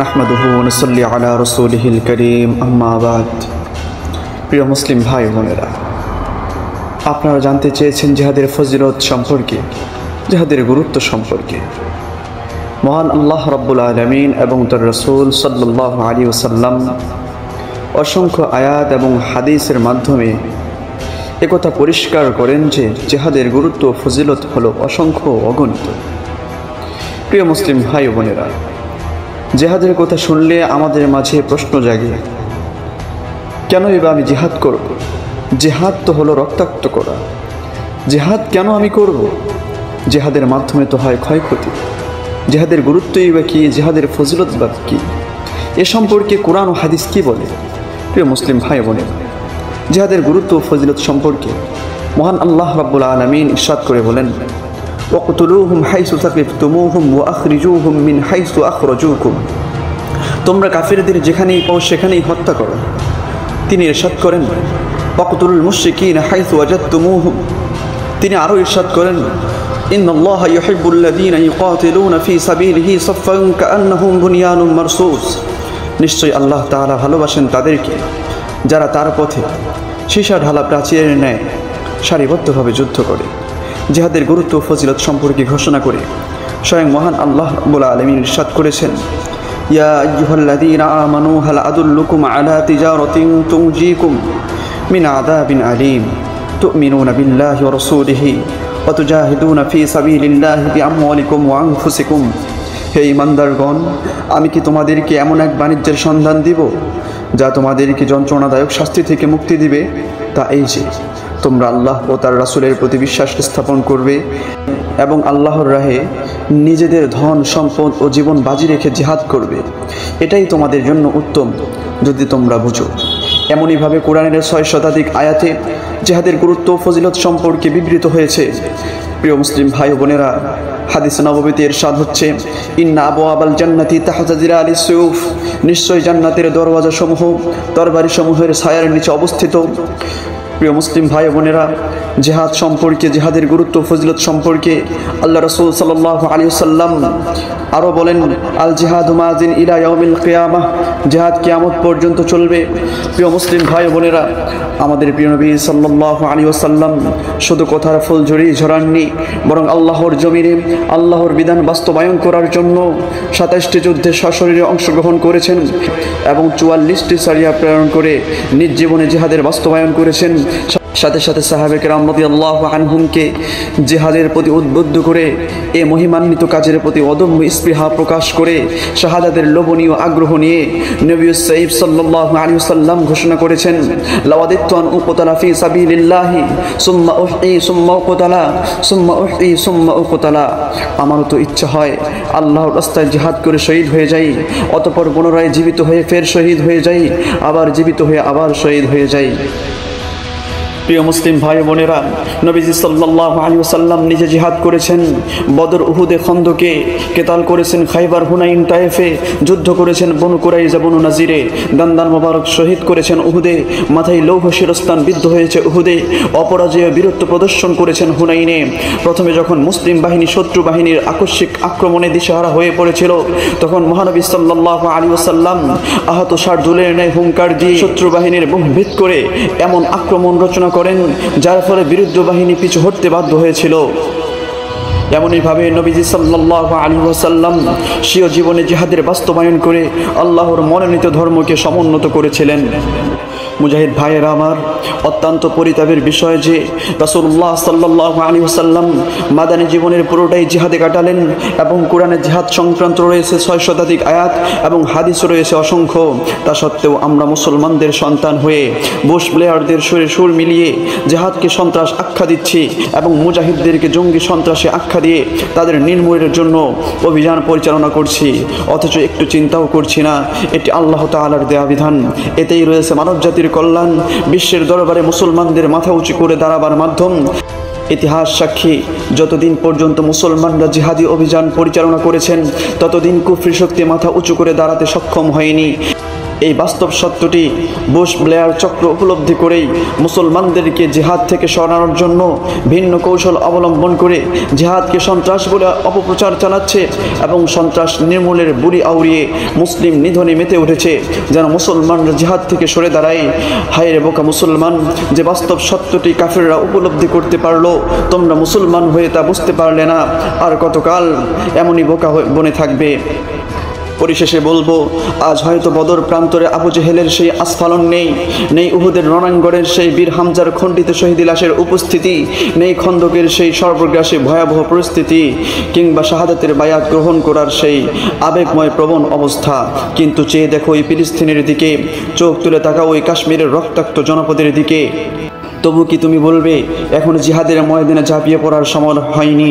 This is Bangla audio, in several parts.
নাহমাদুহু ওয়া নুসাল্লি আলা রাসূলিহিল কারীম আম্মা বাদ। প্রিয় মুসলিম ভাই বোনেরা, আপনারা জানতে চেয়েছেন জিহাদের ফজিলত সম্পর্কে, জিহাদের গুরুত্ব সম্পর্কে। মহান আল্লাহ রাব্বুল আলামিন এবং তার রাসূল সাল্লাল্লাহু আলাইহি ওয়াসাল্লাম অসংখ্য আয়াত এবং হাদিসের মাধ্যমে একথা পরিষ্কার করেন যে জিহাদের গুরুত্ব ও ফজিলত হলো অসংখ্য অগণিত। প্রিয় মুসলিম ভাই বোনেরা, জিহাদের কথা শুনলে আমাদের মাঝে প্রশ্ন জাগে, কেন এবার আমি জিহাদ করব? জিহাদ তো হলো রক্তাক্ত করা। জিহাদ কেন আমি করব? জিহাদের মাধ্যমে তো হয় ক্ষয়ক্ষতি। জিহাদের গুরুত্বই বা কী? জিহাদের ফজিলত বা কী? এ সম্পর্কে কোরআন ও হাদিস কী বলে? প্রিয় মুসলিম ভাই বোনেরা, জিহাদের গুরুত্ব ও ফজিলত সম্পর্কে মহান আল্লাহ রাব্বুল আলামিন ইরশাদ করে বলেন, ওয়াকতুলুহুম হাইসু সাকিফতুমুহুম ওয়া আখরিজুহুম মিন হাইসু আখরাজুকুম। তোমরা কাফিরদের যেখানেই পাও সেখানেই হত্যা করো। তিনি ইরশাদ করেন, ওয়াকতুলুল মুশরিকিনা হাইসু ওয়াজাদতুমুহুম। তিনি আরও ইরশাদ করেন, ইন্নাল্লাহা ইউহিব্বুল্লাযীনা ইউকাতিলুনা ফী সাবিলিহি সাফফান কাআন্নাহুম বুনিয়ানুম মারসুস। নিশ্চয়ই আল্লাহ তাআলা ভালোবাসেন তাদেরকে যারা তার পথে সীসা ঢালা প্রাচীরের ন্যায় সারিবদ্ধভাবে যুদ্ধ করে। জিহাদের গুরুত্ব ও ফজিলত সম্পর্কে ঘোষণা করে স্বয়ং মহান আল্লাহ রাব্বুল আলামিন ইরশাদ করেছেন, ইয়া আইয়ুহাল্লাযীনা আমানু হাল আদুল্লুকুম আলা তিজারাতিন তুনজিকুম মিন আযাবিন আলীম তু'মিনুনা বিল্লাহি ওয়া রাসূলিহি ওয়া তুজাহিদুনা ফী সাবিলিল্লাহি বিআমওয়ালিকুম ওয়া আনফুসিকুম। হে ঈমানদারগণ, আমি কি তোমাদেরকে এমন এক বাণিজ্যের সন্ধান দিব যা তোমাদেরকে যন্ত্রণাদায়ক শাস্তি থেকে মুক্তি দিবে? তা এই যে তোমরা আল্লাহ ও তার রাসূলের প্রতি বিশ্বাস স্থাপন করবে এবং আল্লাহর রাহে নিজেদের ধন সম্পদ ও জীবন বাজি রেখে জিহাদ করবে। এটাই তোমাদের জন্য উত্তম যদি তোমরা বুঝো। এমনইভাবে কোরআনের ৬ শতাধিক আয়াতে জিহাদের গুরুত্ব ও ফজিলত সম্পর্কে বিবৃত হয়েছে। প্রিয় মুসলিম ভাই বোনেরা, হাদিস নববীতে ইরশাদ হচ্ছে, ইন্না আবওয়াবাল জান্নাতি তাহতা জিলালিস সুয়ুফ। নিশ্চয় জান্নাতের দরওয়াজাসমূহ তরবারিসমূহের ছায়ার নিচে অবস্থিত। প্রিয় মুসলিম ভাই বোনেরা, জিহাদ সম্পর্কে, জিহাদের গুরুত্ব ফজিলত সম্পর্কে আল্লাহ রাসূল সাল্লাল্লাহু আলাইহি ওয়াসাল্লাম আরও বলেন, আল জিহাদু মাযিন ইলা ইয়াউমিল কিয়ামাহ। জিহাদ কিয়ামত পর্যন্ত চলবে। প্রিয় মুসলিম ভাই বোনেরা, আমাদের প্রিয় নবী সাল্লাল্লাহু আলাইহি ওয়াসাল্লাম শুধু কথার ফুলঝুরি ঝরাননি, বরং আল্লাহর জমিনে আল্লাহর বিধান বাস্তবায়ন করার জন্য ২৭টি যুদ্ধে সশরীরে অংশগ্রহণ করেছেন এবং ৪৪টি সারিয়া প্রেরণ করে নিজ জীবনে জিহাদের বাস্তবায়ন করেছেন। সাথে সাথে সাহাবে কেরাম রাদিয়াল্লাহু আনহুমকে জিহাদের প্রতি উদ্বুদ্ধ করে এ মহিমান্বিত কাজের প্রতি অদম্য স্পৃহা প্রকাশ করে শাহাদাতের লোভনীয় আগ্রহ নিয়ে নবী সাইয়্যিদ সাল্লাল্লাহু আলাইহি ওয়াসাল্লাম ঘোষণা করেছেন, লাওয়াদিতু আন উকতালা ফী সাবিলিল্লাহি সুম্মা উহয়ি সুম্মা উকতালা সুম্মা উহয়ি সুম্মা উকতালা। আমারও তো ইচ্ছা হয় আল্লাহর রাস্তায় জিহাদ করে শহীদ হয়ে যাই, অতঃপর পুনরায় জীবিত হয়ে ফের শহীদ হয়ে যাই, আবার জীবিত হয়ে আবার শহীদ হয়ে যাই। প্রিয় মুসলিম ভাই বোনেরা, নবীজি সাল্লাল্লাহু আলাইহি ওয়াসাল্লাম নিজে জিহাদ করেছেন। বদর, উহুদে, খন্দকে কেতাল করেছেন, খাইবার, হুনাইন, তায়েফে যুদ্ধ করেছেন, বনু কুরাইজা, বনু নাজিরে দান্দান মোবারক শহীদ করেছেন উহুদে, মাথায় লৌহ শিরস্থান বিদ্ধ হয়েছে উহুদে, অপরাজেয় বীরত্ব প্রদর্শন করেছেন হুনাইনে। প্রথমে যখন মুসলিম বাহিনী শত্রু বাহিনীর আকস্মিক আক্রমণে দিশেহারা হয়ে পড়েছিল, তখন মহানবী সাল্লাল্লাহু আলাইহি ওয়াসাল্লাম আহত শার্দুলের ন্যায় হুঙ্কার দিয়ে শত্রু বাহিনীর মুখভেদ করে এমন আক্রমণ রচনা করেন যার ফলে বিরুদ্ধ বাহিনী পিছু হটতে বাধ্য হয়েছিল। এমনইভাবে নবীজি সাল্লাল্লাহু আলাইহি ওয়াসাল্লাম স্বীয় জীবনে জিহাদের বাস্তবায়ন করে আল্লাহর মনোনীত ধর্মকে সমুন্নত করেছিলেন। মুজাহিদ ভাইয়েরা আমার, অত্যন্ত পরিতাপের বিষয় যে রাসূলুল্লাহ সাল্লাল্লাহু আলাইহি ওয়াসাল্লাম মাদানী জীবনের পুরোটাই জিহাদে কাটালেন এবং কোরআনে জিহাদ সংক্রান্ত রয়েছে ৬ শতাধিক আয়াত এবং হাদিস রয়েছে অসংখ্য। তা সত্ত্বেও আমরা মুসলমানদের সন্তান হয়ে বুশ প্লেয়ারদের সুরে সুর মিলিয়ে জিহাদকে সন্ত্রাস আখ্যা দিচ্ছি এবং মুজাহিদদেরকে জঙ্গি সন্ত্রাসে আখ্যা দিয়ে তাদের নির্মূলের জন্য অভিযান পরিচালনা করছি, অথচ একটু চিন্তাও করছি না এটি আল্লাহ তাআলার দেয়া বিধান। এতেই রয়েছে মানবজাতির কল্যাণ, বিশ্বের দরবারে মুসলমানদের মাথা উঁচু করে দাঁড়াবার মাধ্যম। ইতিহাস সাক্ষী, যতদিন পর্যন্ত মুসলমানরা জিহাদি অভিযান পরিচালনা করেছেন ততদিন কুফরি শক্তি মাথা উঁচু করে দাঁড়াতে সক্ষম হয়নি। এই বাস্তব সত্যটি বুশ ব্লেয়ার চক্র উপলব্ধি করেই মুসলমানদেরকে জিহাদ থেকে সরানোর জন্য ভিন্ন কৌশল অবলম্বন করে জিহাদকে সন্ত্রাস বলে অপপ্রচার চালাচ্ছে এবং সন্ত্রাস নির্মূলের বুড়ি আউড়িয়ে মুসলিম নিধনে মেতে উঠেছে যেন মুসলমানরা জিহাদ থেকে সরে দাঁড়ায়। হায় রে বোকা মুসলমান, যে বাস্তব সত্যটি কাফিররা উপলব্ধি করতে পারলো, তোমরা মুসলমান হয়ে তা বুঝতে পারলে না। আর কতকাল এমনই বোকা বনে থাকবে? পরিশেষে বলবো, আজ হয়তো বদর প্রান্তরে আবু জেহেলের সেই আস্ফালন নেই, নেই উহুদের রণাঙ্গনের সেই বীর হামজার খণ্ডিত শহীদি লাশের উপস্থিতি, নেই খন্দকের সেই সর্বগ্রাসী ভয়াবহ পরিস্থিতি, কিংবা শাহাদাতের বায়াত গ্রহণ করার সেই আবেগময় প্রবণ অবস্থা। কিন্তু চেয়ে দেখো ওই ফিলিস্তিনের দিকে, চোখ তুলে তাকাও ওই কাশ্মীরের রক্তাক্ত জনপদের দিকে। তবু কি তুমি বলবে এখন জিহাদের ময়দানে ঝাঁপিয়ে পড়ার সময় হয়নি?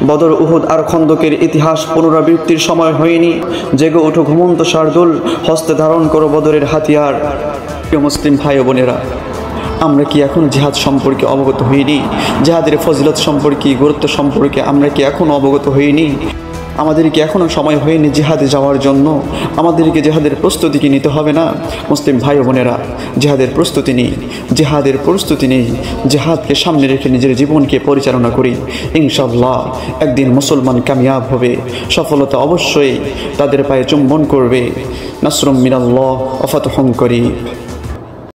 বদর, উহুদ আর খন্দকের ইতিহাস পুনরাবৃত্তির সময় হয়নি? জেগে ওঠো ঘুমন্ত শার্দুল, হস্তে ধারণ করো বদরের হাতিয়ার। প্রিয় মুসলিম ভাই ও বোনেরা, আমরা কি এখন জিহাদ সম্পর্কে অবগত হইনি? জিহাদের ফজিলত সম্পর্কে, গুরুত্ব সম্পর্কে আমরা কি এখনও অবগত হইনি? আমাদের কি এখনও সময় হয়নি জিহাদে যাওয়ার জন্য? আমাদেরকে জিহাদের প্রস্তুতি কি নিতে হবে না? মুসলিম ভাই বোনেরা, জিহাদের প্রস্তুতি নেই, জিহাদের প্রস্তুতি নেই। জিহাদকে সামনে রেখে নিজের জীবনকে পরিচালনা করি, ইনশাআল্লাহ একদিন মুসলমান কামিয়াব হবে, সফলতা অবশ্যই তাদের পায়ে চুম্বন করবে। নাসরুম মিনাল্লাহ ওয়া ফাতহুন করিব।